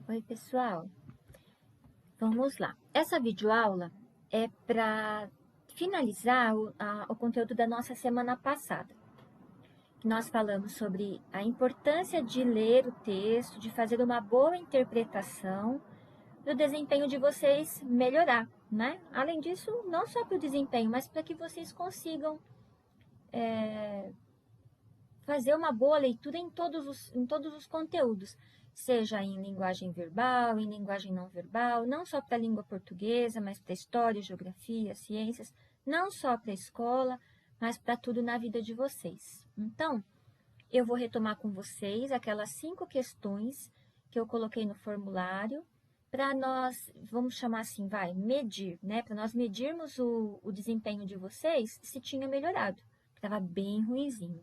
Oi, pessoal. Vamos lá. Essa videoaula é para finalizar o conteúdo da nossa semana passada. Nós falamos sobre a importância de ler o texto, de fazer uma boa interpretação, para o desempenho de vocês melhorar, né? Além disso, não só para o desempenho, mas para que vocês consigam fazer uma boa leitura em todos os conteúdos, seja em linguagem verbal, em linguagem não verbal, não só para a língua portuguesa, mas para história, geografia, ciências, não só para a escola, mas para tudo na vida de vocês. Então, eu vou retomar com vocês aquelas 5 questões que eu coloquei no formulário, para nós, vamos chamar assim, medir, né? Para nós medirmos o desempenho de vocês, se tinha melhorado, estava bem ruinzinho.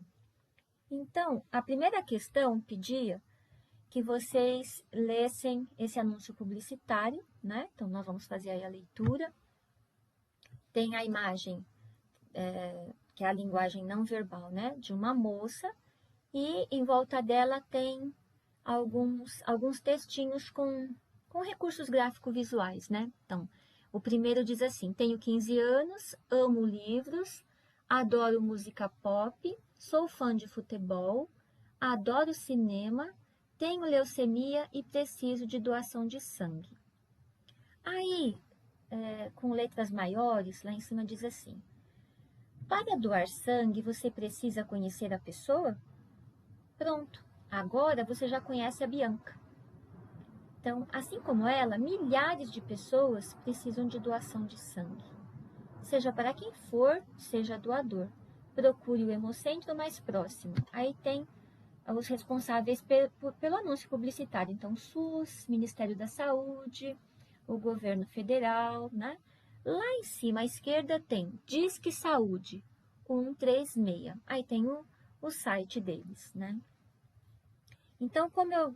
Então, a primeira questão pedia que vocês lessem esse anúncio publicitário, né? Então, nós vamos fazer aí a leitura. Tem a imagem, que é a linguagem não verbal, né? De uma moça, e em volta dela tem alguns textinhos com recursos gráfico-visuais, né? Então, o primeiro diz assim: tenho 15 anos, amo livros, adoro música pop, sou fã de futebol, adoro cinema, tenho leucemia e preciso de doação de sangue. Aí, com letras maiores, lá em cima diz assim: para doar sangue, você precisa conhecer a pessoa? Pronto, agora você já conhece a Bianca. Então, assim como ela, milhares de pessoas precisam de doação de sangue. Seja para quem for, seja doador. Procure o hemocentro mais próximo. Aí tem os responsáveis pelo anúncio publicitário. Então, SUS, Ministério da Saúde, o governo federal, né? Lá em cima, à esquerda, tem Disque Saúde 136. Aí tem o site deles, né? Então, como eu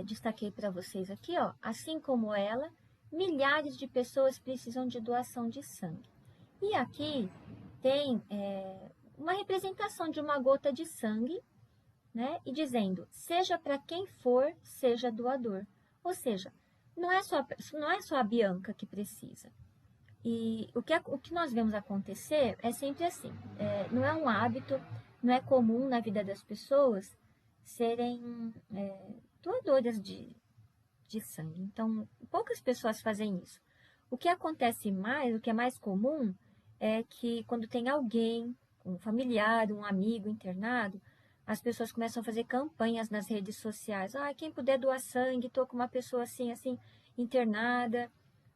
destaquei para vocês aqui, ó, assim como ela, milhares de pessoas precisam de doação de sangue. E aqui tem uma representação de uma gota de sangue, né? E dizendo, seja para quem for, seja doador. Ou seja, não é só a Bianca que precisa. E o que nós vemos acontecer é sempre assim, não é um hábito, não é comum na vida das pessoas serem doadoras de sangue. Então, poucas pessoas fazem isso. O que acontece mais, o que é mais comum, é que quando tem alguém, um familiar, um amigo internado, as pessoas começam a fazer campanhas nas redes sociais. Ah, quem puder doar sangue, estou com uma pessoa assim, assim, internada,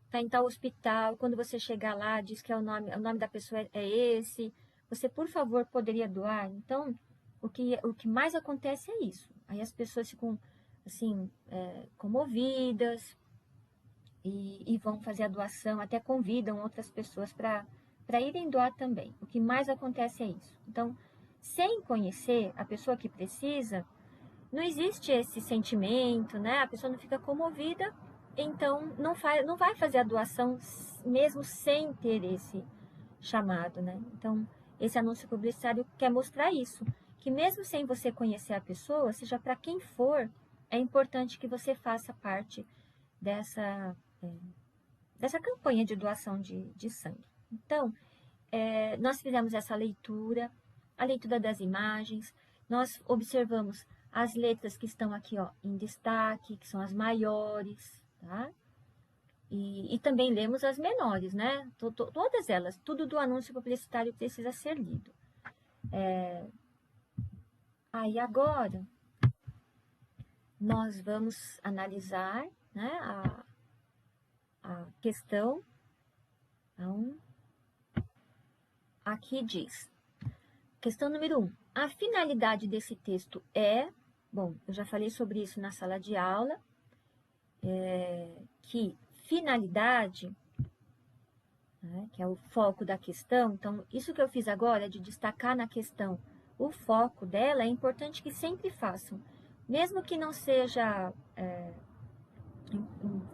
está em tal hospital, quando você chegar lá, diz que o nome da pessoa é esse, você, por favor, poderia doar? Então, o que mais acontece é isso. Aí as pessoas ficam, assim, comovidas e vão fazer a doação, até convidam outras pessoas para irem doar também. O que mais acontece é isso. Então, sem conhecer a pessoa que precisa, não existe esse sentimento, né? A pessoa não fica comovida, então não vai fazer a doação mesmo sem ter esse chamado, né? Então, esse anúncio publicitário quer mostrar isso, que mesmo sem você conhecer a pessoa, seja para quem for, é importante que você faça parte dessa, dessa campanha de doação de sangue. Então, nós fizemos essa leitura, a leitura das imagens, nós observamos as letras que estão aqui, ó, em destaque, que são as maiores, tá? E também lemos as menores, né? Todas elas, tudo do anúncio publicitário precisa ser lido. Aí agora, nós vamos analisar, né, a questão. Então, aqui diz, questão número 1. A finalidade desse texto é, bom, eu já falei sobre isso na sala de aula, que finalidade, né, que é o foco da questão, então isso que eu fiz agora de destacar na questão o foco dela, é importante que sempre façam, mesmo que não seja,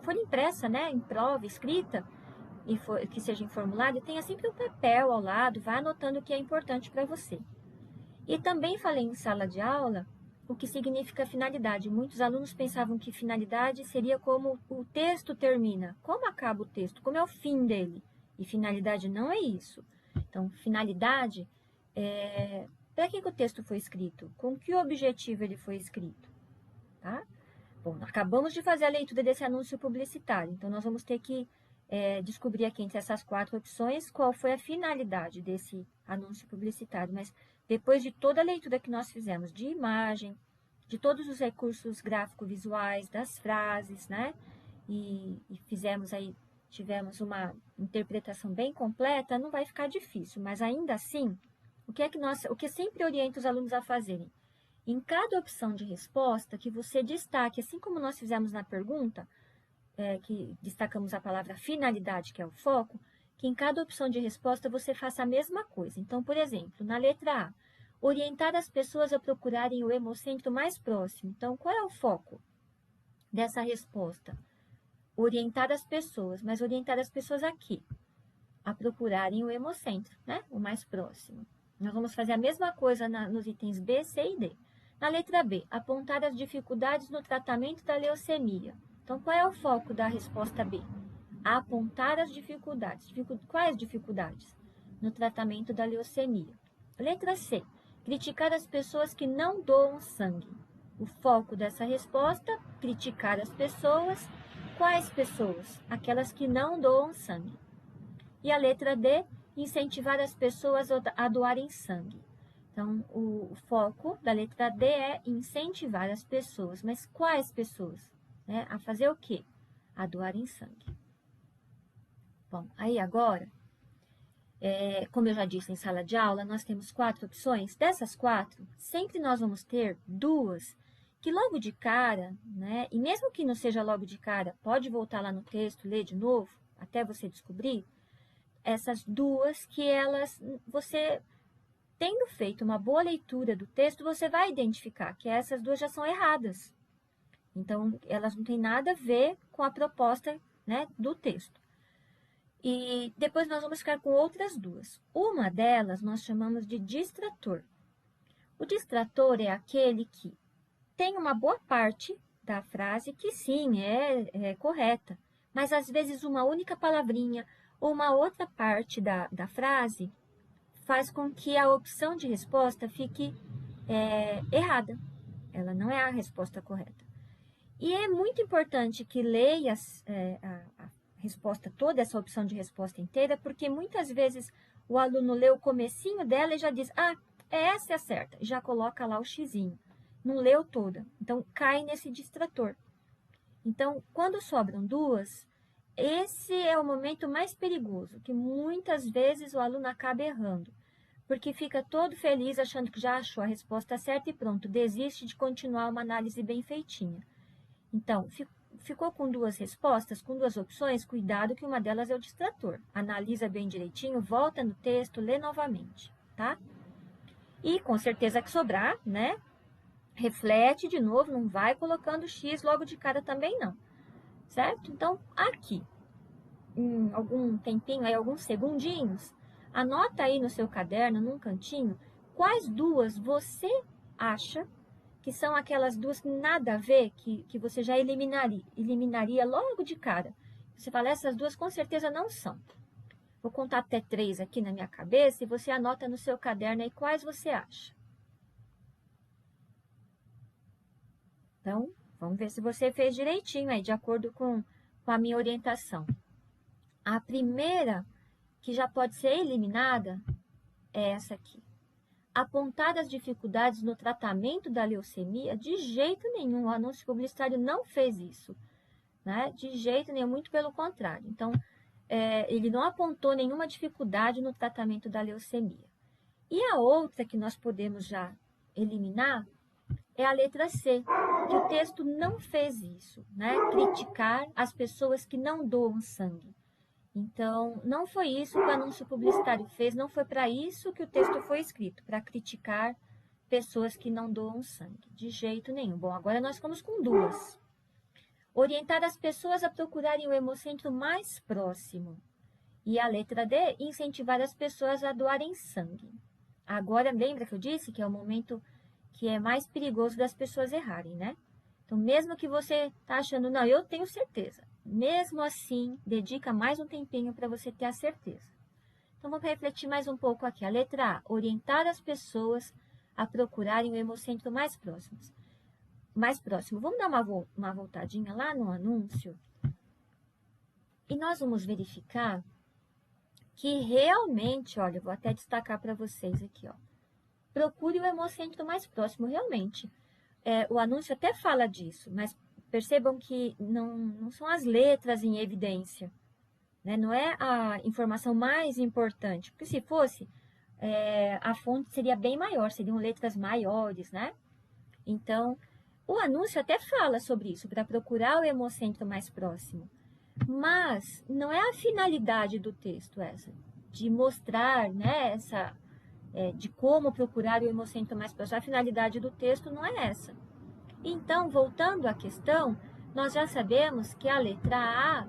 for impressa, né, em prova, escrita, que seja em formulário, tenha sempre um papel ao lado, vá anotando o que é importante para você. E também falei em sala de aula o que significa finalidade. Muitos alunos pensavam que finalidade seria como o texto termina, como acaba o texto, como é o fim dele. E finalidade não é isso. Então, finalidade é para que o texto foi escrito, com que objetivo ele foi escrito, tá? Bom, acabamos de fazer a leitura desse anúncio publicitário, então nós vamos ter que descobrir aqui entre essas 4 opções qual foi a finalidade desse anúncio publicitário, mas depois de toda a leitura que nós fizemos de imagem, de todos os recursos gráfico-visuais, das frases, né? E tivemos uma interpretação bem completa, não vai ficar difícil, mas ainda assim, o que sempre oriento os alunos a fazerem? Em cada opção de resposta, que você destaque, assim como nós fizemos na pergunta, que destacamos a palavra finalidade, que é o foco, que em cada opção de resposta você faça a mesma coisa. Então, por exemplo, na letra A, orientar as pessoas a procurarem o hemocentro mais próximo. Então, qual é o foco dessa resposta? Orientar as pessoas, mas orientar as pessoas aqui, a procurarem o hemocentro, né? O mais próximo. Nós vamos fazer a mesma coisa nos itens B, C e D. Na letra B, apontar as dificuldades no tratamento da leucemia. Então, qual é o foco da resposta B? Apontar as dificuldades. Quais dificuldades? No tratamento da leucemia. Letra C, criticar as pessoas que não doam sangue. O foco dessa resposta, criticar as pessoas. Quais pessoas? Aquelas que não doam sangue. E a letra D, incentivar as pessoas a doarem sangue. Então, o foco da letra D é incentivar as pessoas. Mas quais pessoas? Né? A fazer o quê? A doarem sangue. Bom, aí agora, como eu já disse em sala de aula, nós temos 4 opções. Dessas 4, sempre nós vamos ter 2 que logo de cara, né? E mesmo que não seja logo de cara, pode voltar lá no texto, ler de novo, até você descobrir. Essas 2 que você tendo feito uma boa leitura do texto, você vai identificar que essas 2 já são erradas. Então, elas não têm nada a ver com a proposta, né, do texto. E depois nós vamos ficar com outras 2. Uma delas nós chamamos de distrator. O distrator é aquele que tem uma boa parte da frase que sim, é correta, mas às vezes uma única palavrinha ou uma outra parte da frase faz com que a opção de resposta fique errada. Ela não é a resposta correta. E é muito importante que leia a resposta toda, essa opção de resposta inteira, porque muitas vezes o aluno lê o comecinho dela e já diz, essa é a certa, já coloca lá o xizinho. Não leu toda, então cai nesse distrator. Então, quando sobram 2, esse é o momento mais perigoso, que muitas vezes o aluno acaba errando, porque fica todo feliz achando que já achou a resposta certa e pronto, desiste de continuar uma análise bem feitinha. Então, ficou com 2 respostas, com 2 opções, cuidado que uma delas é o distrator. Analisa bem direitinho, volta no texto, lê novamente, tá? E com certeza que sobrar, né? Reflete de novo, não vai colocando X logo de cara também não, certo? Então, aqui, em algum tempinho, aí, alguns segundinhos, anota aí no seu caderno, num cantinho, quais 2 você acha que são aquelas 2 que nada a ver, que você já eliminaria logo de cara. Você fala, essas 2 com certeza não são. Vou contar até 3 aqui na minha cabeça e você anota no seu caderno aí quais você acha. Então, vamos ver se você fez direitinho aí, de acordo com a minha orientação. A primeira, que já pode ser eliminada, é essa aqui. Apontar as dificuldades no tratamento da leucemia, de jeito nenhum, o anúncio publicitário não fez isso, né? De jeito nenhum, muito pelo contrário. Então, ele não apontou nenhuma dificuldade no tratamento da leucemia. E a outra que nós podemos já eliminar é a letra C, que o texto não fez isso, né? Criticar as pessoas que não doam sangue. Então, não foi isso que o anúncio publicitário fez, não foi para isso que o texto foi escrito, para criticar pessoas que não doam sangue, de jeito nenhum. Bom, agora nós ficamos com 2. Orientar as pessoas a procurarem o hemocentro mais próximo. E a letra D, incentivar as pessoas a doarem sangue. Agora, lembra que eu disse que é o momento que é mais perigoso das pessoas errarem, né? Então, mesmo que você tá achando, não, eu tenho certeza. Mesmo assim, dedica mais um tempinho para você ter a certeza. Então, vamos refletir mais um pouco aqui. A letra A, orientar as pessoas a procurarem o hemocentro mais próximo. Vamos dar uma voltadinha lá no anúncio e nós vamos verificar que realmente, olha, eu vou até destacar para vocês aqui, ó. Procure o hemocentro mais próximo, realmente. O anúncio até fala disso, mas percebam que não são as letras em evidência, né? Não é a informação mais importante, porque se fosse, a fonte seria bem maior, seriam letras maiores, né? Então, o anúncio até fala sobre isso, para procurar o hemocentro mais próximo. Mas não é a finalidade do texto essa, de mostrar, né, de como procurar o hemocentro mais próximo. A finalidade do texto não é essa. Então, voltando à questão, nós já sabemos que a letra A,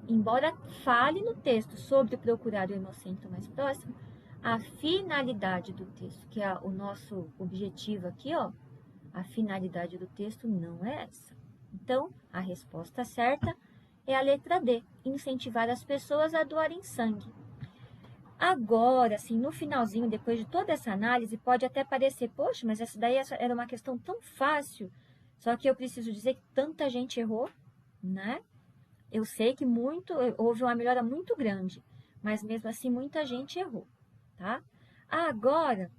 embora fale no texto sobre procurar o hemocentro mais próximo, a finalidade do texto, que é o nosso objetivo aqui, ó, a finalidade do texto não é essa. Então, a resposta certa é a letra D, incentivar as pessoas a doarem sangue. Agora, assim, no finalzinho, depois de toda essa análise, pode até parecer, poxa, mas essa daí era uma questão tão fácil, só que eu preciso dizer que tanta gente errou, né? Eu sei que houve uma melhora muito grande, mas mesmo assim muita gente errou, tá? Agora,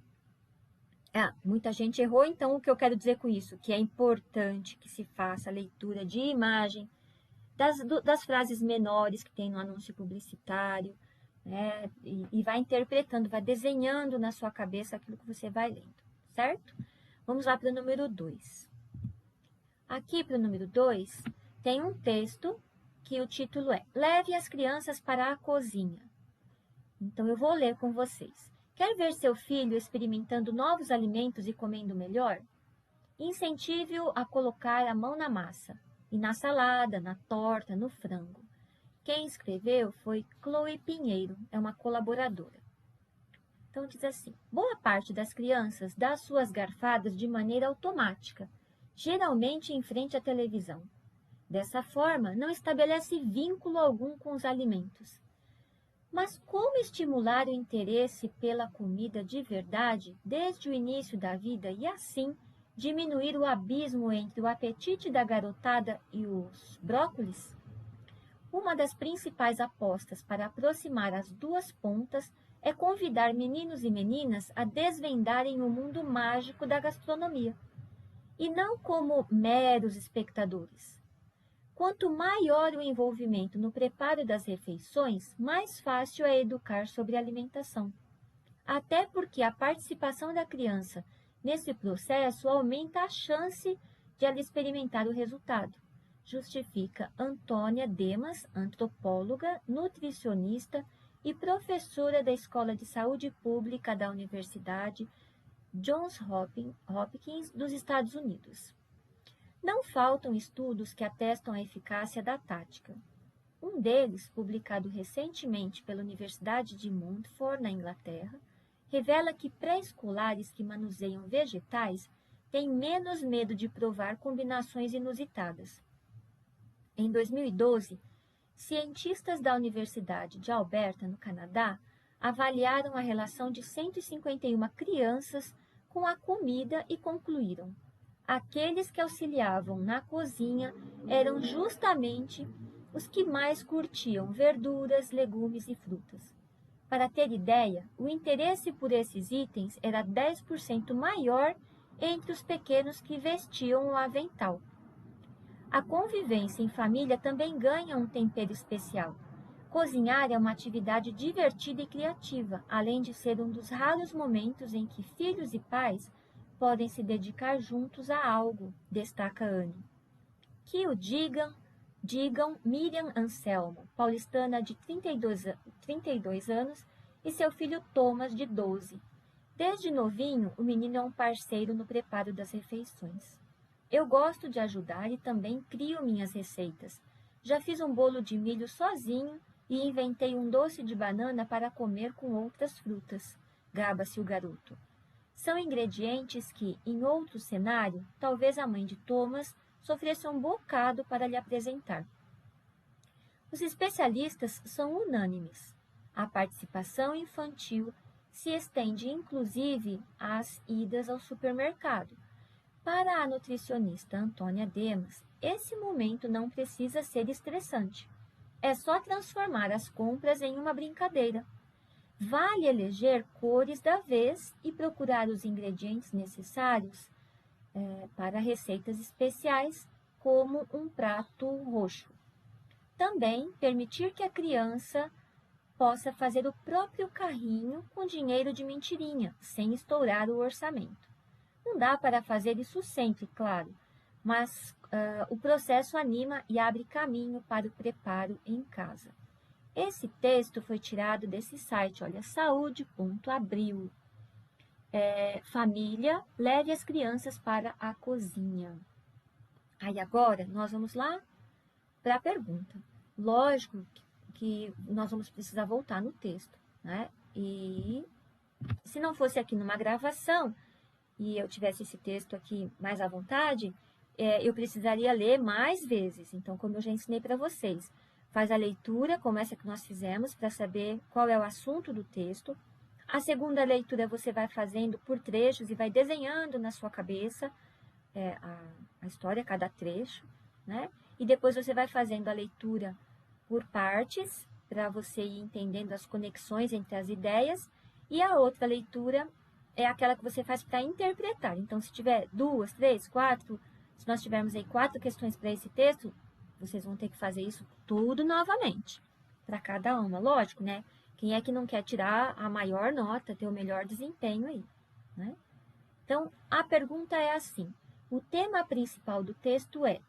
muita gente errou, então o que eu quero dizer com isso? Que é importante que se faça a leitura de imagem das frases menores que tem no anúncio publicitário, né? E vai interpretando, vai desenhando na sua cabeça aquilo que você vai lendo, certo? Vamos lá para o número 2. Aqui para o número 2, tem um texto que o título é Leve as crianças para a cozinha. Então, eu vou ler com vocês. Quer ver seu filho experimentando novos alimentos e comendo melhor? Incentive-o a colocar a mão na massa, e na salada, na torta, no frango. Quem escreveu foi Chloe Pinheiro, é uma colaboradora. Então, diz assim, boa parte das crianças dá suas garfadas de maneira automática, geralmente em frente à televisão. Dessa forma, não estabelece vínculo algum com os alimentos. Mas como estimular o interesse pela comida de verdade desde o início da vida e assim diminuir o abismo entre o apetite da garotada e os brócolis? Uma das principais apostas para aproximar as duas pontas é convidar meninos e meninas a desvendarem o mundo mágico da gastronomia, e não como meros espectadores. Quanto maior o envolvimento no preparo das refeições, mais fácil é educar sobre alimentação. Até porque a participação da criança nesse processo aumenta a chance de ela experimentar o resultado. Justifica Antônia Demas, antropóloga, nutricionista e professora da Escola de Saúde Pública da Universidade Johns Hopkins dos Estados Unidos. Não faltam estudos que atestam a eficácia da tática. Um deles, publicado recentemente pela Universidade de Montfort, na Inglaterra, revela que pré-escolares que manuseiam vegetais têm menos medo de provar combinações inusitadas. Em 2012, cientistas da Universidade de Alberta, no Canadá, avaliaram a relação de 151 crianças com a comida e concluíram: aqueles que auxiliavam na cozinha eram justamente os que mais curtiam verduras, legumes e frutas. Para ter ideia, o interesse por esses itens era 10% maior entre os pequenos que vestiam o avental. A convivência em família também ganha um tempero especial. Cozinhar é uma atividade divertida e criativa, além de ser um dos raros momentos em que filhos e pais podem se dedicar juntos a algo, destaca Anne. Que o digam Miriam Anselmo, paulistana de 32 anos, e seu filho Thomas, de 12. Desde novinho, o menino é um parceiro no preparo das refeições. Eu gosto de ajudar e também crio minhas receitas. Já fiz um bolo de milho sozinho e inventei um doce de banana para comer com outras frutas. Gaba-se o garoto. são ingredientes que, em outro cenário, talvez a mãe de Thomas sofresse um bocado para lhe apresentar. Os especialistas são unânimes. A participação infantil se estende inclusive às idas ao supermercado. Para a nutricionista Antônia Demas, esse momento não precisa ser estressante. É só transformar as compras em uma brincadeira. Vale eleger cores da vez e procurar os ingredientes necessários para receitas especiais, como um prato roxo. Também permitir que a criança possa fazer o próprio carrinho com dinheiro de mentirinha, sem estourar o orçamento. Não dá para fazer isso sempre, claro, mas o processo anima e abre caminho para o preparo em casa. Esse texto foi tirado desse site, olha, saúde.abril. Família, leve as crianças para a cozinha. Aí agora nós vamos lá para a pergunta. Lógico que nós vamos precisar voltar no texto, né? E se não fosse aqui numa gravação e eu tivesse esse texto aqui mais à vontade, eu precisaria ler mais vezes. Então, como eu já ensinei para vocês, faz a leitura, como essa que nós fizemos, para saber qual é o assunto do texto. A segunda leitura você vai fazendo por trechos e vai desenhando na sua cabeça a história, cada trecho, né? E depois você vai fazendo a leitura por partes, para você ir entendendo as conexões entre as ideias, e a outra leitura é aquela que você faz para interpretar. Então, se tiver 2, 3, 4, se nós tivermos aí 4 questões para esse texto, vocês vão ter que fazer isso tudo novamente, para cada uma, lógico, né? Quem é que não quer tirar a maior nota, ter o melhor desempenho aí, né? Então, a pergunta é assim, o tema principal do texto é,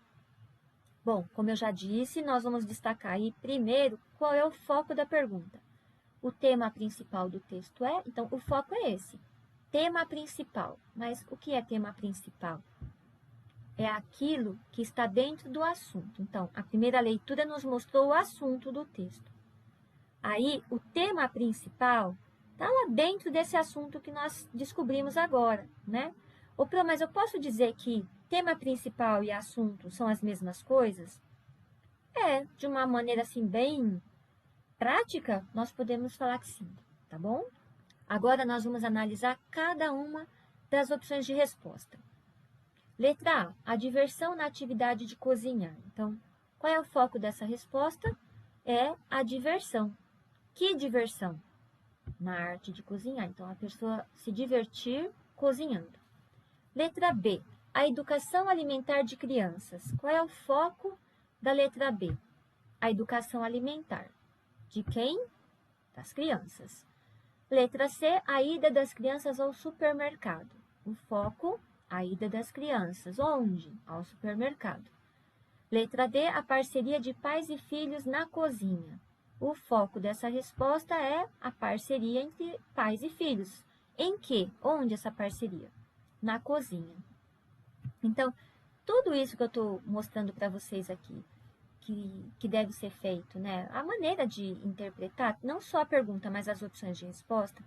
bom, como eu já disse, nós vamos destacar aí primeiro qual é o foco da pergunta. O tema principal do texto é, então o foco é esse, tema principal. Mas o que é tema principal? É aquilo que está dentro do assunto. Então, a primeira leitura nos mostrou o assunto do texto. Aí, o tema principal está lá dentro desse assunto que nós descobrimos agora, né? Mas eu posso dizer que tema principal e assunto são as mesmas coisas? De uma maneira assim bem prática, nós podemos falar que sim, tá bom? Agora nós vamos analisar cada uma das opções de resposta. Letra A, a diversão na atividade de cozinhar. Então, qual é o foco dessa resposta? É a diversão. Que diversão? Na arte de cozinhar. Então, a pessoa se divertir cozinhando. Letra B, a educação alimentar de crianças. Qual é o foco da letra B? A educação alimentar. De quem? Das crianças. Letra C, a ida das crianças ao supermercado. O foco, a ida das crianças. Onde? Ao supermercado. Letra D, a parceria de pais e filhos na cozinha. O foco dessa resposta é a parceria entre pais e filhos. Em que? Onde essa parceria? Na cozinha. Então, tudo isso que eu estou mostrando para vocês aqui, que deve ser feito, né? A maneira de interpretar, não só a pergunta, mas as opções de resposta,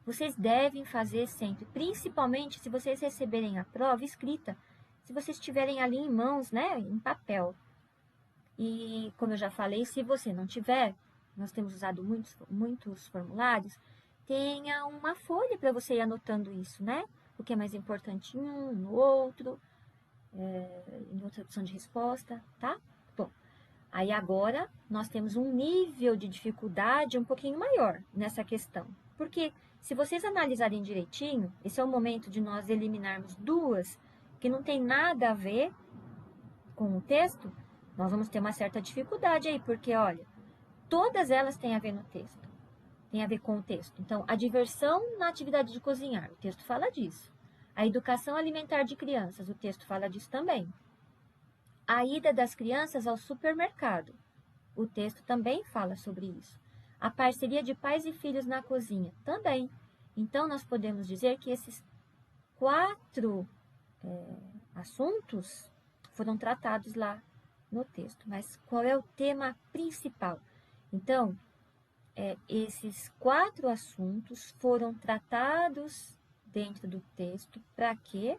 vocês devem fazer sempre, principalmente se vocês receberem a prova escrita, se vocês tiverem ali em mãos, né, em papel. E, como eu já falei, se você não tiver, nós temos usado muitos formulários, tenha uma folha para você ir anotando isso, né? O que é mais importante em um, no outro, em outra opção de resposta, tá? Bom, aí agora nós temos um nível de dificuldade um pouquinho maior nessa questão. Porque se vocês analisarem direitinho, esse é o momento de nós eliminarmos duas que não tem nada a ver com o texto, nós vamos ter uma certa dificuldade aí, porque, olha, todas elas têm a ver no texto, tem a ver com o texto. Então, a diversão na atividade de cozinhar, o texto fala disso. A educação alimentar de crianças, o texto fala disso também. A ida das crianças ao supermercado, o texto também fala sobre isso. A parceria de pais e filhos na cozinha, também. Então, nós podemos dizer que esses 4 assuntos foram tratados lá no texto. Mas qual é o tema principal? Então, esses 4 assuntos foram tratados dentro do texto. Para quê?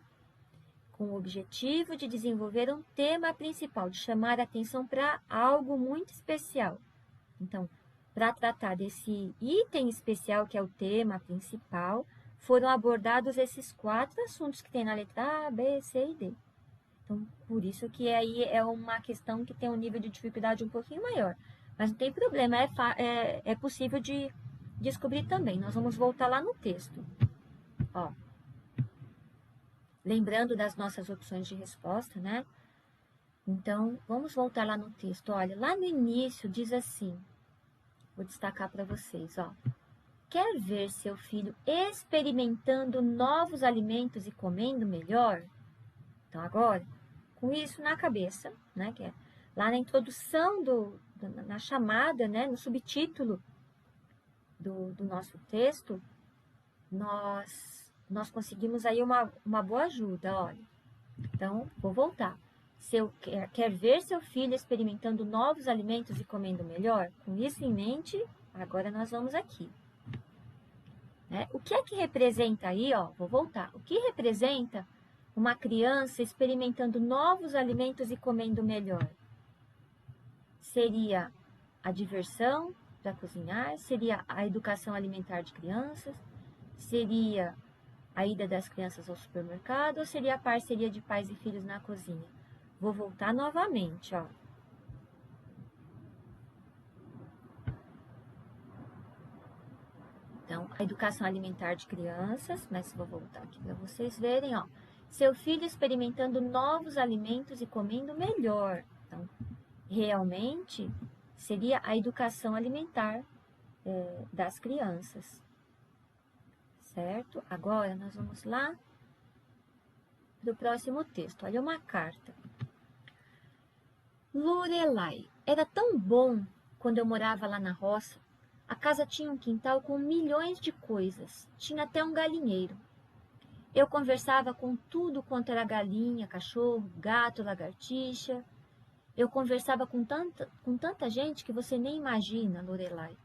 Com o objetivo de desenvolver um tema principal, de chamar a atenção para algo muito especial. Então, para tratar desse item especial, que é o tema principal, foram abordados esses 4 assuntos que tem na letra A, B, C e D. Então, por isso que aí é uma questão que tem um nível de dificuldade um pouquinho maior. Mas não tem problema, é possível de descobrir também. Nós vamos voltar lá no texto. Ó, lembrando das nossas opções de resposta, né? Então, vamos voltar lá no texto. Olha, lá no início diz assim, vou destacar para vocês, ó. Quer ver seu filho experimentando novos alimentos e comendo melhor? Então, agora, com isso na cabeça, né? Que é lá na introdução, na chamada, né? No subtítulo do nosso texto, nós conseguimos aí uma boa ajuda, olha. Então, vou voltar. Quer ver seu filho experimentando novos alimentos e comendo melhor? Com isso em mente, agora nós vamos aqui. Né? O que é que representa aí, ó? Vou voltar. O que representa uma criança experimentando novos alimentos e comendo melhor? Seria a diversão para cozinhar? Seria a educação alimentar de crianças? Seria a ida das crianças ao supermercado? Ou seria a parceria de pais e filhos na cozinha? Vou voltar novamente, ó. Então, a educação alimentar de crianças, mas vou voltar aqui para vocês verem, ó. Seu filho experimentando novos alimentos e comendo melhor. Então, realmente, seria a educação alimentar das crianças. Certo? Agora, nós vamos lá para o próximo texto. Olha uma carta. Lorelai, era tão bom quando eu morava lá na roça. A casa tinha um quintal com milhões de coisas. Tinha até um galinheiro. Eu conversava com tudo quanto era galinha, cachorro, gato, lagartixa. Eu conversava com tanta gente que você nem imagina, Lorelai.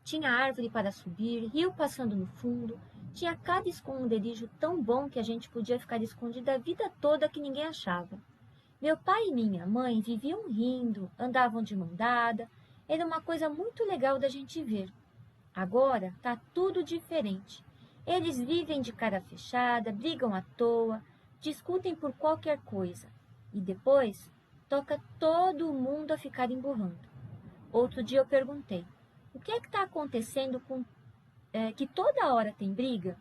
Tinha árvore para subir, rio passando no fundo. Tinha cada esconderijo tão bom que a gente podia ficar escondida a vida toda que ninguém achava. Meu pai e minha mãe viviam rindo, andavam de mão dada. Era uma coisa muito legal da gente ver. Agora tá tudo diferente. Eles vivem de cara fechada, brigam à toa, discutem por qualquer coisa. E depois toca todo mundo a ficar emburrando. Outro dia eu perguntei, o que é que está acontecendo que toda hora tem briga?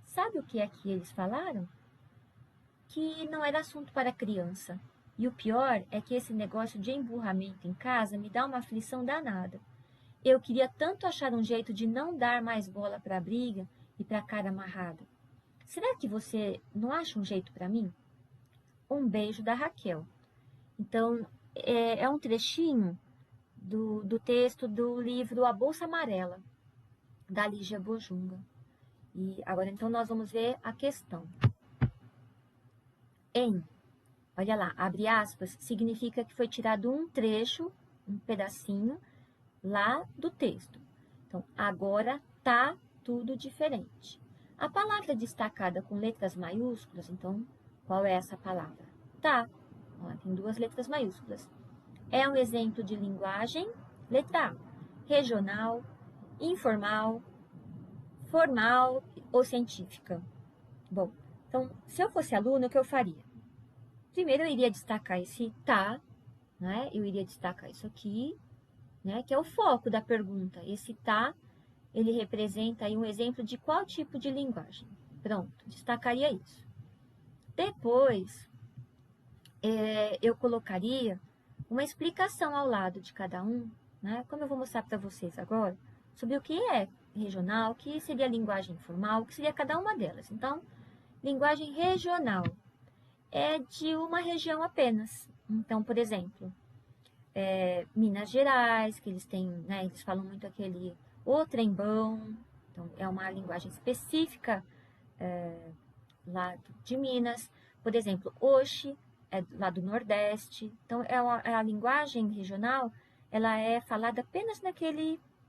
Sabe o que é que eles falaram? Que não era assunto para criança. E o pior é que esse negócio de emburramento em casa me dá uma aflição danada. Eu queria tanto achar um jeito de não dar mais bola para a briga e para a cara amarrada. Será que você não acha um jeito para mim? Um beijo da Raquel. Então, é um trechinho do texto do livro A Bolsa Amarela, da Lígia Bojunga. E agora, então, nós vamos ver a questão. Olha lá, abre aspas, significa que foi tirado um trecho, um pedacinho, lá do texto. Então, agora tá tudo diferente. A palavra destacada com letras maiúsculas, então, qual é essa palavra? Tá. Ó, tem 2 letras maiúsculas. É um exemplo de linguagem, letra A, regional, informal, formal ou científica. Bom, então, se eu fosse aluno, o que eu faria? Primeiro, eu iria destacar esse tá, né? Eu iria destacar isso aqui, né? Que é o foco da pergunta. Esse tá, ele representa aí um exemplo de qual tipo de linguagem. Pronto, destacaria isso. Depois, eu colocaria uma explicação ao lado de cada um, né? Como eu vou mostrar para vocês agora, sobre o que é regional, o que seria linguagem informal, o que seria cada uma delas. Então, linguagem regional é de uma região apenas. Então, por exemplo, Minas Gerais, que eles têm, né, eles falam muito aquele o trembão, então é uma linguagem específica lá de Minas. Por exemplo, Oxe é lá do Nordeste. Então, a linguagem regional, ela é falada apenas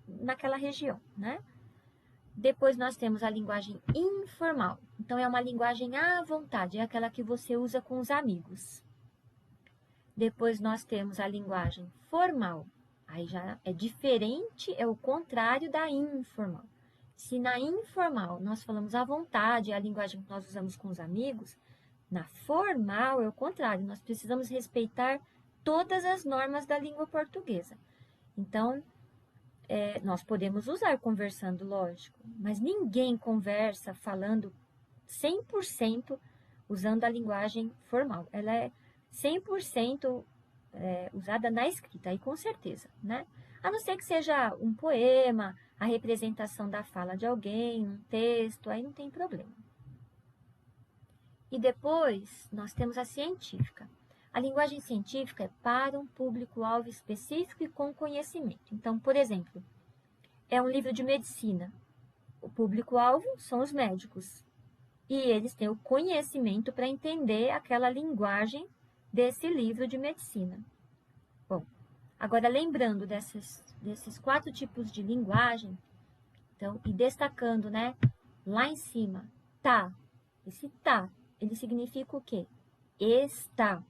naquela região, né? Depois nós temos a linguagem informal. Então, é uma linguagem à vontade, é aquela que você usa com os amigos. Depois nós temos a linguagem formal. Aí já é diferente, é o contrário da informal. Se na informal nós falamos à vontade, é a linguagem que nós usamos com os amigos, na formal é o contrário, nós precisamos respeitar todas as normas da língua portuguesa. Então, nós podemos usar conversando, lógico, mas ninguém conversa falando 100% usando a linguagem formal. Ela é 100% usada na escrita, aí com certeza, né? A não ser que seja um poema, a representação da fala de alguém, um texto, aí não tem problema. E depois, nós temos a científica. A linguagem científica é para um público-alvo específico e com conhecimento. Então, por exemplo, é um livro de medicina. O público-alvo são os médicos. E eles têm o conhecimento para entender aquela linguagem desse livro de medicina. Bom, agora lembrando desses 4 tipos de linguagem, então, e destacando, né, lá em cima, tá. Esse tá, ele significa o quê? Está.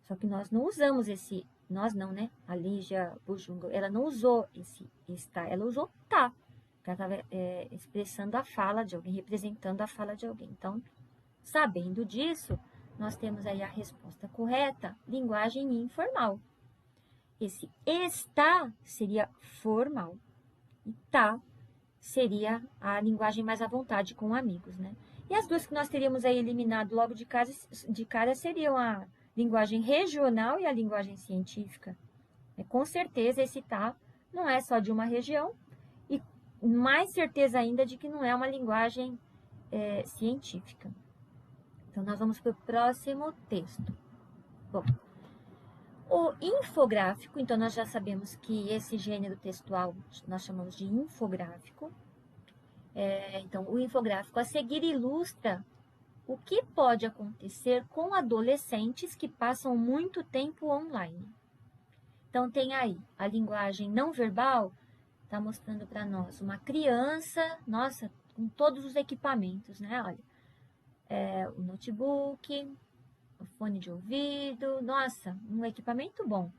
Só que nós não usamos esse, nós não, né? A Lígia Bujunga, ela não usou esse está, ela usou tá. Porque ela estava expressando a fala de alguém, representando a fala de alguém. Então, sabendo disso, nós temos aí a resposta correta, linguagem informal. Esse está seria formal e tá seria a linguagem mais à vontade com amigos, né? E as duas que nós teríamos aí eliminado logo de cara seriam a linguagem regional e a linguagem científica. Com certeza esse tá não é só de uma região e mais certeza ainda de que não é uma linguagem científica. Então, nós vamos para o próximo texto. Bom, o infográfico, então nós já sabemos que esse gênero textual nós chamamos de infográfico. Então, o infográfico a seguir ilustra o que pode acontecer com adolescentes que passam muito tempo online. Então, tem aí a linguagem não verbal, está mostrando para nós uma criança, nossa, com todos os equipamentos, né? Olha, o notebook, o fone de ouvido, nossa, um equipamento bom.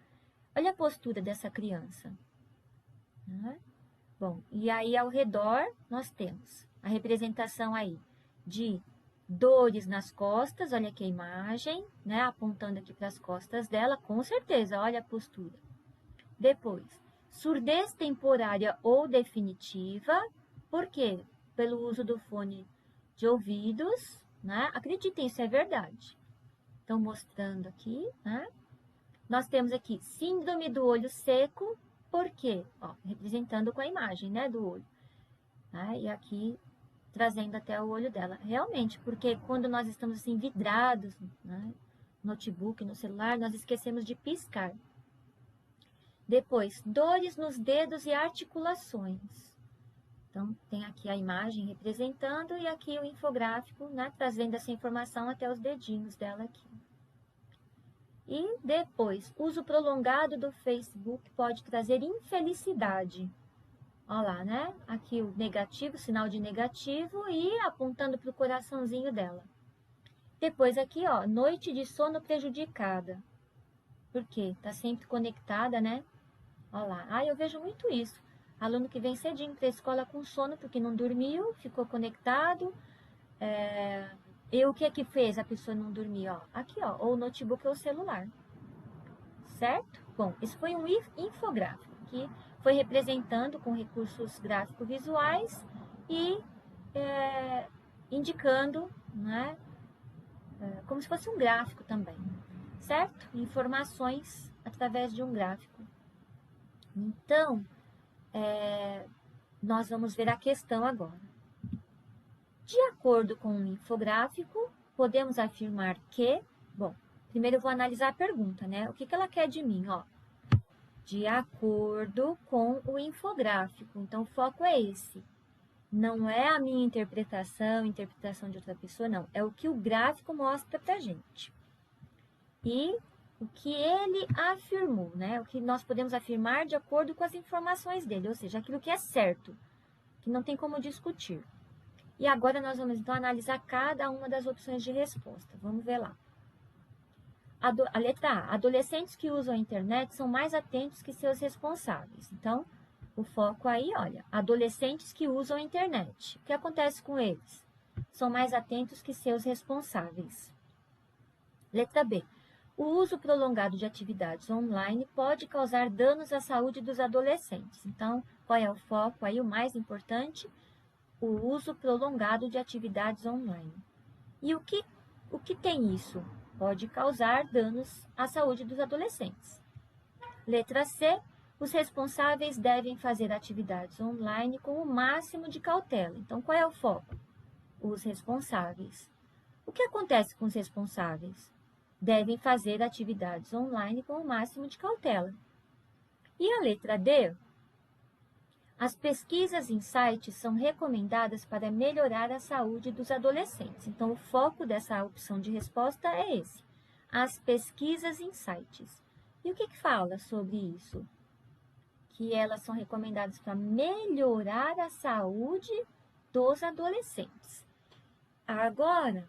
Olha a postura dessa criança. Né? Bom, e aí ao redor nós temos a representação aí de dores nas costas, olha aqui a imagem, né? Apontando aqui para as costas dela, com certeza, olha a postura. Depois, surdez temporária ou definitiva, por quê? Pelo uso do fone de ouvidos, né? Acreditem, isso é verdade. Então, mostrando aqui, né? Nós temos aqui síndrome do olho seco, por quê? Ó, representando com a imagem, né, do olho. Né? E aqui, trazendo até o olho dela. Realmente, porque quando nós estamos assim vidrados, né, no notebook, no celular, nós esquecemos de piscar. Depois, dores nos dedos e articulações. Então, tem aqui a imagem representando e aqui o infográfico, né, trazendo essa informação até os dedinhos dela aqui. E depois, uso prolongado do Facebook pode trazer infelicidade. Olha lá, né? Aqui o negativo, sinal de negativo e apontando para o coraçãozinho dela. Depois aqui, ó, noite de sono prejudicada. Por quê? Tá sempre conectada, né? Olha lá. Eu vejo muito isso. Aluno que vem cedinho para a escola com sono porque não dormiu, ficou conectado. E o que é que fez a pessoa não dormir? Ó, aqui, ó, ou o notebook ou o celular. Certo? Bom, esse foi um infográfico que foi representando com recursos gráfico-visuais e indicando, né, como se fosse um gráfico também, certo? Informações através de um gráfico. Então, nós vamos ver a questão agora. De acordo com o infográfico, podemos afirmar que... Bom, primeiro eu vou analisar a pergunta, né? O que ela quer de mim, ó? De acordo com o infográfico. Então, o foco é esse. Não é a minha interpretação de outra pessoa, não. É o que o gráfico mostra pra gente. E o que ele afirmou, né? O que nós podemos afirmar de acordo com as informações dele, ou seja, aquilo que é certo. que não tem como discutir. E agora nós vamos então analisar cada uma das opções de resposta. Vamos ver lá. A letra A. Adolescentes que usam a internet são mais atentos que seus responsáveis. Então, o foco aí, olha, adolescentes que usam a internet. O que acontece com eles? São mais atentos que seus responsáveis. Letra B. O uso prolongado de atividades online pode causar danos à saúde dos adolescentes. Então, qual é o foco aí? O mais importante, o uso prolongado de atividades online. E o que tem isso? Pode causar danos à saúde dos adolescentes. Letra C. Os responsáveis devem fazer atividades online com o máximo de cautela. Então, qual é o foco? Os responsáveis. O que acontece com os responsáveis? Devem fazer atividades online com o máximo de cautela. E a letra D? As pesquisas em sites são recomendadas para melhorar a saúde dos adolescentes. Então, o foco dessa opção de resposta é esse. As pesquisas em sites. E o que fala sobre isso? Que elas são recomendadas para melhorar a saúde dos adolescentes. Agora,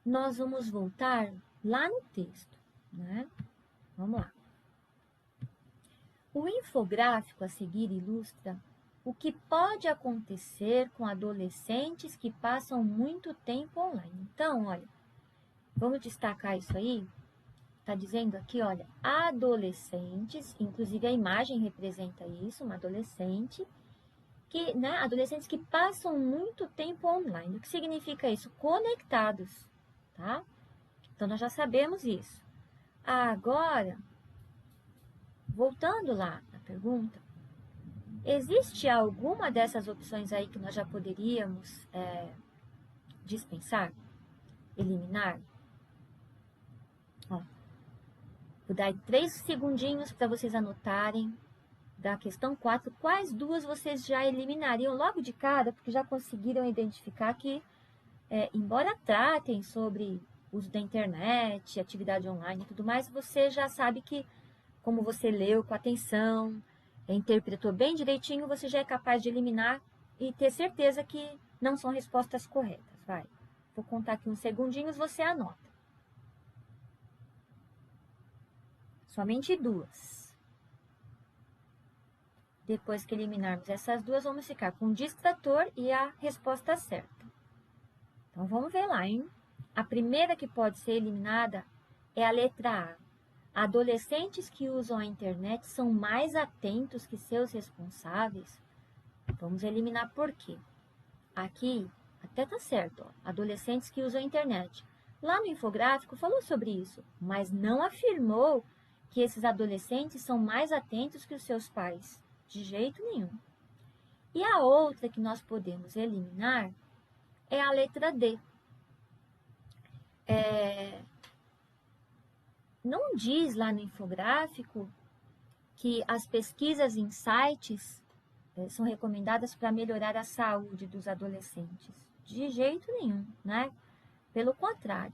nós vamos voltar lá no texto, né? Vamos lá. O infográfico a seguir ilustra o que pode acontecer com adolescentes que passam muito tempo online. Então, olha, vamos destacar isso aí. Está dizendo aqui, olha, adolescentes, inclusive a imagem representa isso, uma adolescente, adolescentes que passam muito tempo online. O que significa isso? Conectados, tá? Então, nós já sabemos isso. Agora, voltando lá na pergunta, existe alguma dessas opções aí que nós já poderíamos dispensar, eliminar? Ó, vou dar 3 segundinhos para vocês anotarem da questão 4, quais duas vocês já eliminariam logo de cara, porque já conseguiram identificar que, embora tratem sobre uso da internet, atividade online e tudo mais, você já sabe que, como você leu com atenção, interpretou bem direitinho, você já é capaz de eliminar e ter certeza que não são respostas corretas. Vai, vou contar aqui uns segundinhos, você anota. Somente 2. Depois que eliminarmos essas duas, vamos ficar com o distrator e a resposta certa. Então, vamos ver lá, hein? A primeira que pode ser eliminada é a letra A. Adolescentes que usam a internet são mais atentos que seus responsáveis. Vamos eliminar por quê? Aqui, até tá certo, ó, adolescentes que usam a internet. Lá no infográfico falou sobre isso, mas não afirmou que esses adolescentes são mais atentos que os seus pais. De jeito nenhum. E a outra que nós podemos eliminar é a letra D. Não diz lá no infográfico que as pesquisas em sites são recomendadas para melhorar a saúde dos adolescentes. De jeito nenhum, né? Pelo contrário.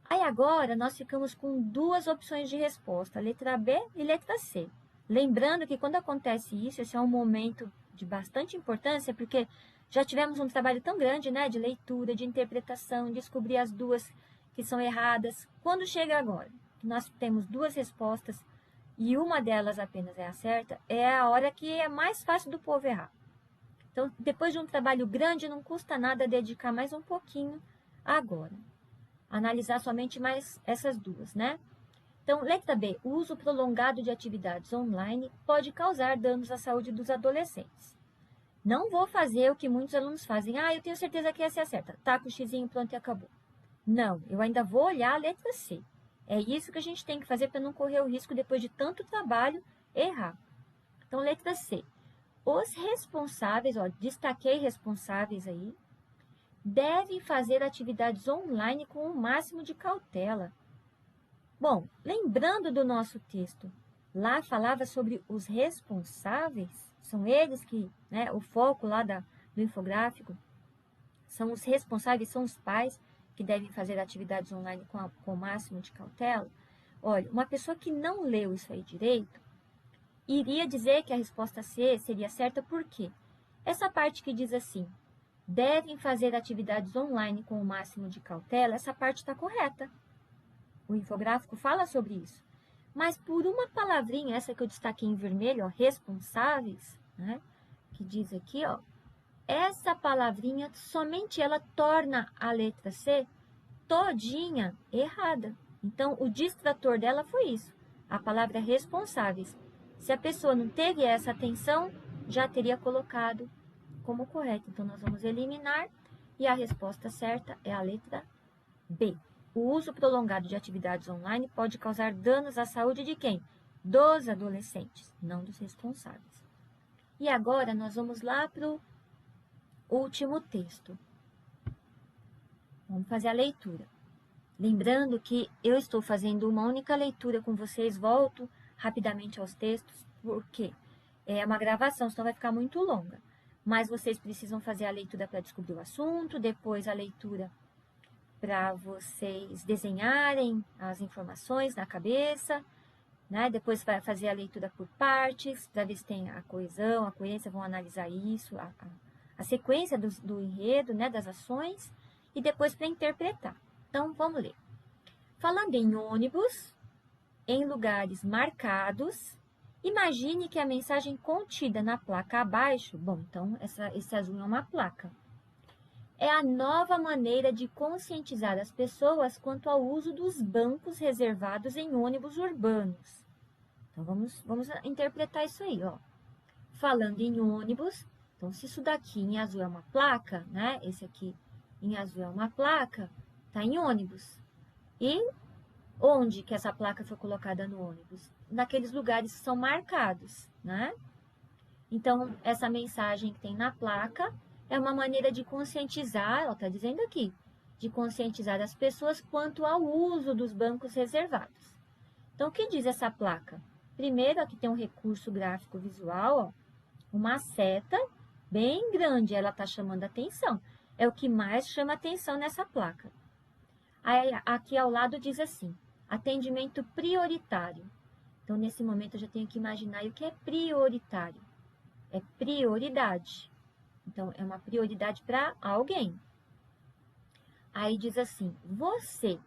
Aí agora nós ficamos com 2 opções de resposta, letra B e letra C. Lembrando que quando acontece isso, esse é um momento de bastante importância, porque já tivemos um trabalho tão grande, né, de leitura, de interpretação, descobrir as duas que são erradas. Quando chega agora, que nós temos 2 respostas e uma delas apenas é a certa, é a hora que é mais fácil do povo errar. Então, depois de um trabalho grande, não custa nada dedicar mais um pouquinho agora. Analisar somente mais essas 2, né? Então, letra B, o uso prolongado de atividades online pode causar danos à saúde dos adolescentes. Não vou fazer o que muitos alunos fazem. Eu tenho certeza que essa é a certa. Taca o xizinho, pronto e acabou. Não, eu ainda vou olhar a letra C. É isso que a gente tem que fazer para não correr o risco, depois de tanto trabalho, errar. Então, letra C. Os responsáveis, destaquei responsáveis aí, devem fazer atividades online com o máximo de cautela. Bom, lembrando do nosso texto, lá falava sobre os responsáveis, são eles que, o foco lá do infográfico, são os responsáveis, são os pais que devem fazer atividades online com o máximo de cautela. Olha, uma pessoa que não leu isso aí direito, iria dizer que a resposta C seria certa, por quê? Essa parte que diz assim, devem fazer atividades online com o máximo de cautela, essa parte está correta. O infográfico fala sobre isso. Mas por uma palavrinha, essa que eu destaquei em vermelho, ó, responsáveis, né, que diz aqui, ó, essa palavrinha, somente ela torna a letra C todinha errada. Então, o distrator dela foi isso, a palavra responsáveis. Se a pessoa não teve essa atenção, já teria colocado como correto. Então, nós vamos eliminar e a resposta certa é a letra B. O uso prolongado de atividades online pode causar danos à saúde de quem? Dos adolescentes, não dos responsáveis. E agora nós vamos lá para o último texto. Vamos fazer a leitura. Lembrando que eu estou fazendo uma única leitura com vocês, volto rapidamente aos textos, porque é uma gravação, senão vai ficar muito longa. Mas vocês precisam fazer a leitura para descobrir o assunto, depois a leitura para vocês desenharem as informações na cabeça, né? Depois vai fazer a leitura por partes, para ver se tem a coesão, a coerência, vão analisar isso, a sequência do enredo, né? Das ações, e depois para interpretar. Então, vamos ler. Falando em ônibus, em lugares marcados, imagine que a mensagem contida na placa abaixo, bom, então esse azul é uma placa, é a nova maneira de conscientizar as pessoas quanto ao uso dos bancos reservados em ônibus urbanos. Então, vamos interpretar isso aí, ó. Falando em ônibus, então, se isso daqui em azul é uma placa, né? Esse aqui em azul é uma placa, tá em ônibus. E onde que essa placa foi colocada no ônibus? Naqueles lugares que são marcados, né? Então, essa mensagem que tem na placa é uma maneira de conscientizar, ela está dizendo aqui, de conscientizar as pessoas quanto ao uso dos bancos reservados. Então, o que diz essa placa? Primeiro, aqui tem um recurso gráfico visual, ó, uma seta bem grande, ela está chamando atenção. É o que mais chama atenção nessa placa. Aí, aqui ao lado diz assim, atendimento prioritário. Então, nesse momento, eu já tenho que imaginar o que é prioritário. É prioridade. Então, é uma prioridade para alguém. Aí diz assim, você.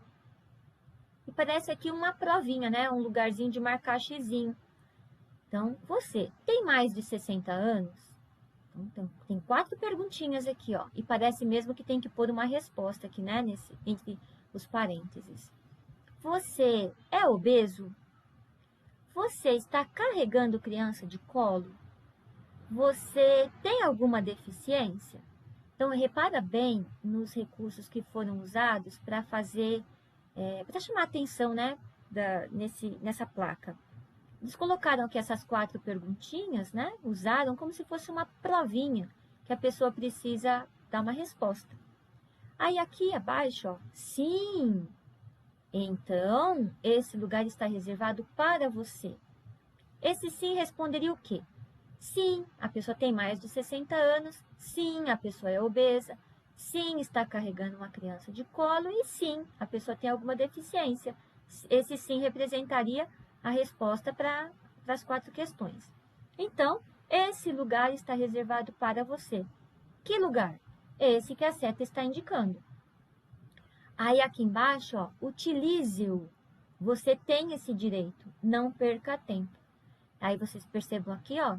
E parece aqui uma provinha, né? Um lugarzinho de marcar xizinho. Então, você tem mais de 60 anos? Então, tem 4 perguntinhas aqui, ó. E parece mesmo que tem que pôr uma resposta aqui, né? Entre os parênteses. Você é obeso? Você está carregando criança de colo? Você tem alguma deficiência? Então, repara bem nos recursos que foram usados para fazer, para chamar a atenção, né, nessa placa. Eles colocaram aqui essas 4 perguntinhas, né, usaram como se fosse uma provinha que a pessoa precisa dar uma resposta. Aí aqui abaixo, ó, sim, então esse lugar está reservado para você. Esse sim responderia o quê? Sim, a pessoa tem mais de 60 anos, sim, a pessoa é obesa, sim, está carregando uma criança de colo e sim, a pessoa tem alguma deficiência. Esse sim representaria a resposta para as 4 questões. Então, esse lugar está reservado para você. Que lugar? Esse que a seta está indicando. Aí aqui embaixo, ó, utilize-o. Você tem esse direito, não perca tempo. Aí vocês percebam aqui, ó,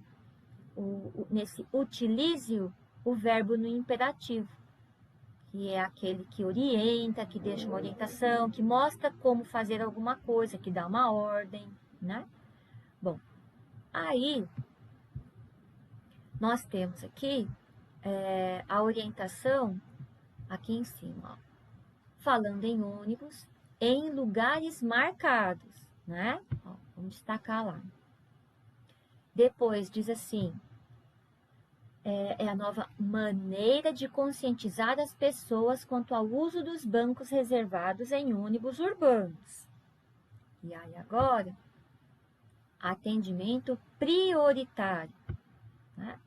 nesse utilize-o, o verbo no imperativo, que é aquele que orienta, que deixa uma orientação, que mostra como fazer alguma coisa, que dá uma ordem, né? Bom, aí nós temos aqui a orientação aqui em cima, ó, falando em ônibus, em lugares marcados, né? Ó, vamos destacar lá. Depois diz assim, é a nova maneira de conscientizar as pessoas quanto ao uso dos bancos reservados em ônibus urbanos. E aí agora, atendimento prioritário. Né?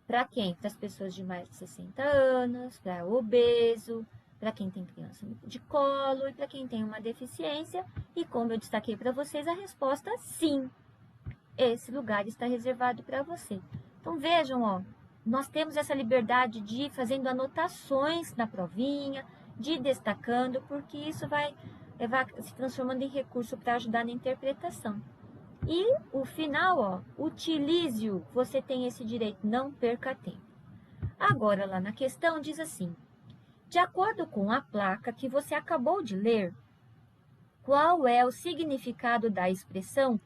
Para quem? Para as pessoas de mais de 60 anos, para obeso, para quem tem criança de colo e para quem tem uma deficiência. E como eu destaquei para vocês, a resposta sim. Esse lugar está reservado para você. Então, vejam, ó, nós temos essa liberdade de ir fazendo anotações na provinha, de ir destacando, porque isso vai se transformando em recurso para ajudar na interpretação. E o final, ó, utilize-o, você tem esse direito, não perca tempo. Agora, lá na questão, diz assim, de acordo com a placa que você acabou de ler, qual é o significado da expressão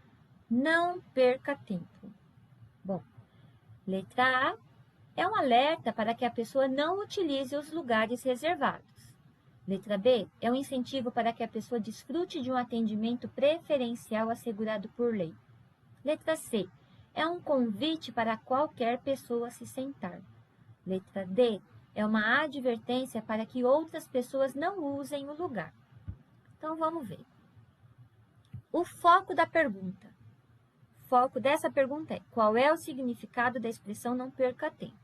não perca tempo? Bom, letra A é um alerta para que a pessoa não utilize os lugares reservados. Letra B é um incentivo para que a pessoa desfrute de um atendimento preferencial assegurado por lei. Letra C é um convite para qualquer pessoa se sentar. Letra D é uma advertência para que outras pessoas não usem o lugar. Então, vamos ver. O foco da pergunta. O foco dessa pergunta é: qual é o significado da expressão não perca tempo?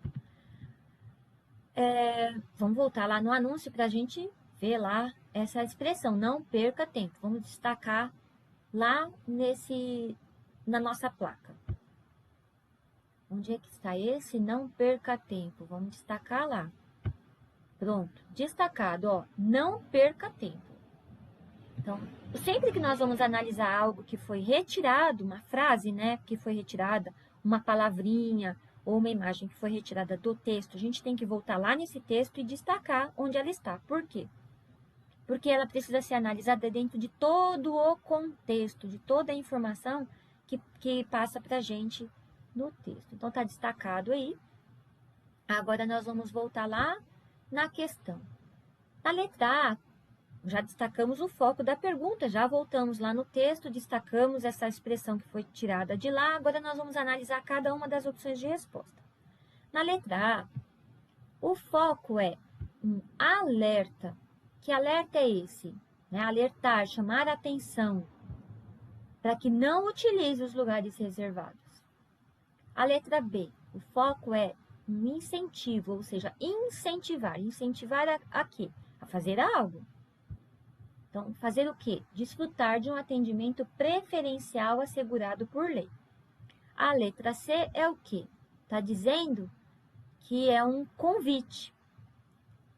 Vamos voltar lá no anúncio para a gente ver lá essa expressão, não perca tempo. Vamos destacar lá na nossa placa. Onde é que está esse não perca tempo? Vamos destacar lá. Pronto, destacado, ó, não perca tempo. Então, sempre que nós vamos analisar algo que foi retirado, uma frase, né, que foi retirada, uma palavrinha ou uma imagem que foi retirada do texto, a gente tem que voltar lá nesse texto e destacar onde ela está. Por quê? Porque ela precisa ser analisada dentro de todo o contexto, de toda a informação que passa para a gente no texto. Então, está destacado aí. Agora, nós vamos voltar lá na questão. Na letra A, já destacamos o foco da pergunta, já voltamos lá no texto, destacamos essa expressão que foi tirada de lá, agora nós vamos analisar cada uma das opções de resposta. Na letra A, o foco é um alerta. Que alerta é esse? Alertar, chamar a atenção para que não utilize os lugares reservados. A letra B, o foco é um incentivo, ou seja, incentivar. Incentivar a quê? A fazer algo. Então, fazer o quê? Desfrutar de um atendimento preferencial assegurado por lei. A letra C é o quê? Está dizendo que é um convite.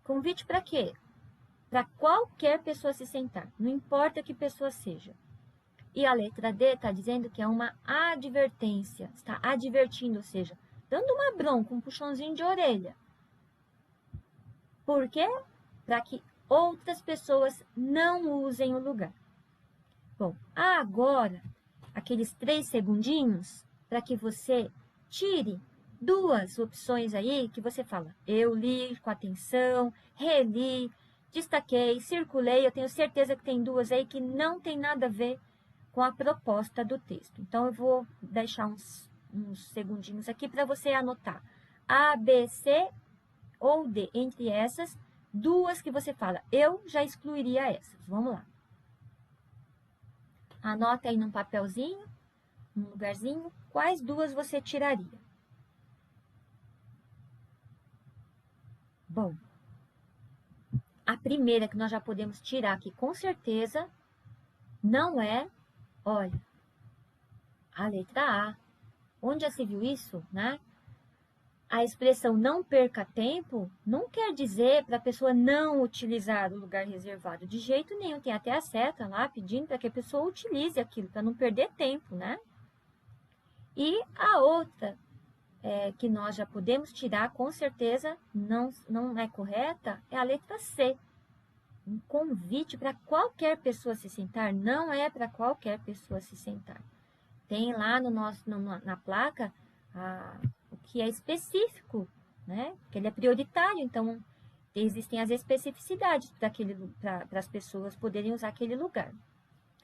Convite para quê? Para qualquer pessoa se sentar, não importa que pessoa seja. E a letra D está dizendo que é uma advertência, está advertindo, ou seja, dando uma bronca, um puxãozinho de orelha. Por quê? Para que outras pessoas não usem o lugar. Bom, agora, aqueles 3 segundinhos para que você tire 2 opções aí que você fala. Eu li com atenção, reli, destaquei, circulei. Eu tenho certeza que tem 2 aí que não tem nada a ver com a proposta do texto. Então, eu vou deixar uns segundinhos aqui para você anotar. A, B, C ou D. Entre essas, 2 que você fala, eu já excluiria essas. Vamos lá. Anota aí num papelzinho, num lugarzinho, quais 2 você tiraria. Bom, a primeira que nós já podemos tirar aqui, com certeza, não é, olha, a letra A. Onde já se viu isso, né? A expressão não perca tempo não quer dizer para a pessoa não utilizar o lugar reservado. De jeito nenhum. Tem até a seta lá pedindo para que a pessoa utilize aquilo, para não perder tempo, né? E a outra que nós já podemos tirar, com certeza não é correta, é a letra C. Um convite para qualquer pessoa se sentar, não é para qualquer pessoa se sentar. Tem lá na placa o que é específico, né? Porque ele é prioritário, então existem as especificidades para as pessoas poderem usar aquele lugar.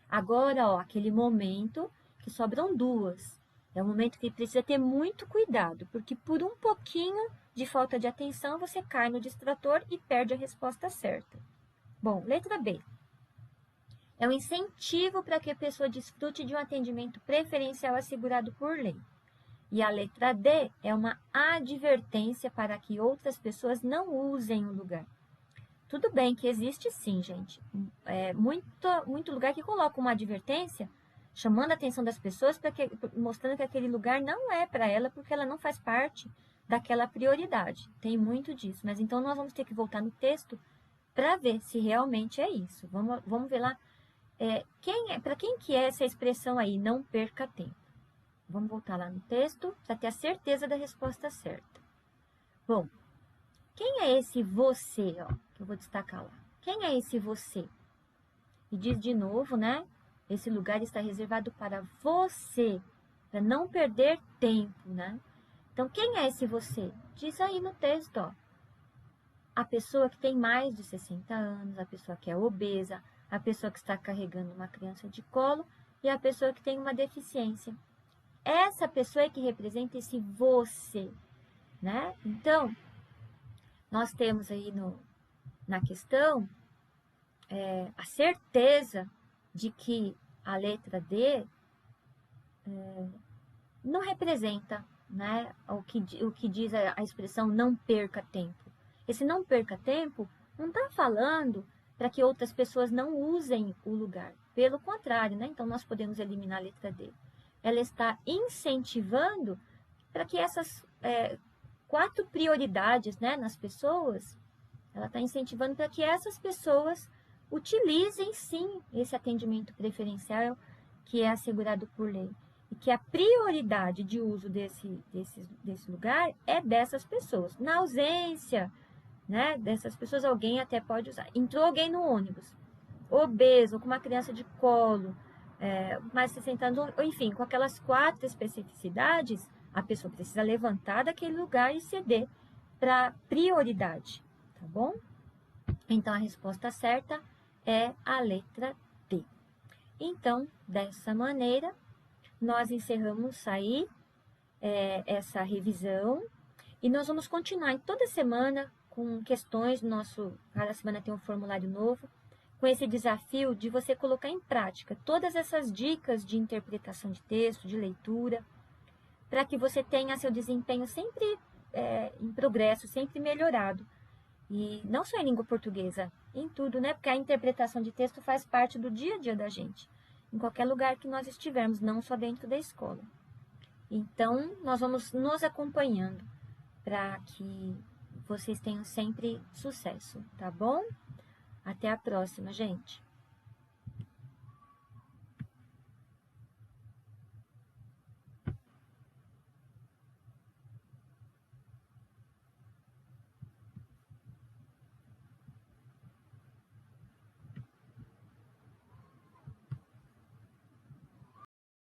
Agora, ó, aquele momento que sobram 2. É um momento que precisa ter muito cuidado, porque por um pouquinho de falta de atenção você cai no distrator e perde a resposta certa. Bom, letra B. É um incentivo para que a pessoa desfrute de um atendimento preferencial assegurado por lei. E a letra D é uma advertência para que outras pessoas não usem o lugar. Tudo bem que existe sim, gente. Muito lugar que coloca uma advertência, chamando a atenção das pessoas, mostrando que aquele lugar não é para ela, porque ela não faz parte daquela prioridade. Tem muito disso, mas então nós vamos ter que voltar no texto para ver se realmente é isso. Vamos ver lá. Para quem que é essa expressão aí, não perca tempo? Vamos voltar lá no texto para ter a certeza da resposta certa. Bom, quem é esse você, ó, que eu vou destacar lá? Quem é esse você? E diz de novo, né? Esse lugar está reservado para você, para não perder tempo, né? Então, quem é esse você? Diz aí no texto, ó. A pessoa que tem mais de 60 anos, a pessoa que é obesa, a pessoa que está carregando uma criança de colo e a pessoa que tem uma deficiência. Essa pessoa é que representa esse você, né? Então, nós temos aí na questão a certeza de que a letra D não representa, né, o que diz a expressão não perca tempo. Esse não perca tempo não está falando para que outras pessoas não usem o lugar. Pelo contrário, né? Então, nós podemos eliminar a letra D. Ela está incentivando para que essas 4 prioridades, né, nas pessoas, ela está incentivando para que essas pessoas utilizem, sim, esse atendimento preferencial que é assegurado por lei. E que a prioridade de uso desse lugar é dessas pessoas. Na ausência, né, dessas pessoas, alguém até pode usar. Entrou alguém no ônibus, obeso, com uma criança de colo, mais de 60 anos, enfim, com aquelas 4 especificidades, a pessoa precisa levantar daquele lugar e ceder para prioridade, tá bom? Então, a resposta certa é a letra D. Então, dessa maneira, nós encerramos aí essa revisão e nós vamos continuar em toda semana com questões, cada semana tem um formulário novo, com esse desafio de você colocar em prática todas essas dicas de interpretação de texto, de leitura, para que você tenha seu desempenho sempre em progresso, sempre melhorado. E não só em língua portuguesa, em tudo, né? Porque a interpretação de texto faz parte do dia a dia da gente, em qualquer lugar que nós estivermos, não só dentro da escola. Então, nós vamos nos acompanhando para que vocês tenham sempre sucesso, tá bom? Até a próxima, gente!